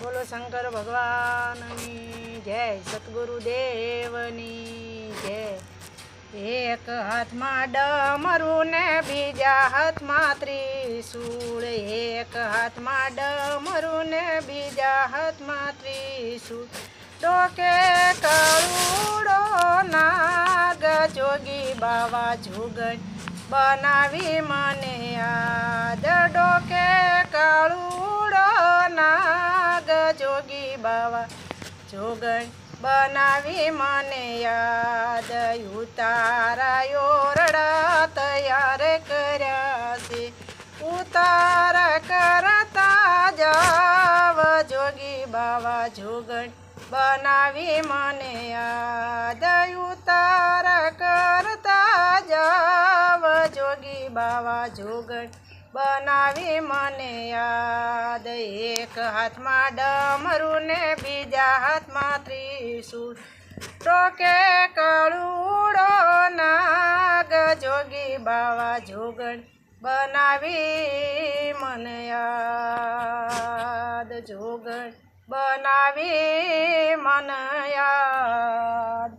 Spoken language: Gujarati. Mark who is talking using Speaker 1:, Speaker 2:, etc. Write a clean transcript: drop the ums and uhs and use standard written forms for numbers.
Speaker 1: બોલો શંકર ભગવાનની જય, સતગુરુદેવની જય। એક હાથમાં ડમરું ને બીજા હાથમાં ત્રિશૂળ, એક હાથમાં ડમરું ને બીજા હાથમાં ત્રિશૂળ, ડોકે કરુડો નાગ, જોગી બાવા જુગન બનાવી મને યાદ, ડોકે કાળુડો નાગ, જોગી બાવા જોગણ બનાવી મને યાદ, ઉતારાયો રડા તૈયાર કર્યા છે, ઉતાર કરતા જાવ, જોગી બાવા જોગણ બનાવી મને યાદ, ઉતાર કરતા જાવ, જોગી બાવા જોગણ બનાવી મને યાદ। એક હાથમાં ડમરું ને બીજા હાથમાં ત્રિશૂળ, ડોકે કળુડો નાગ, જોગી બાવા જોગણ બનાવી મને યાદ, જોગણ બનાવી મને યાદ।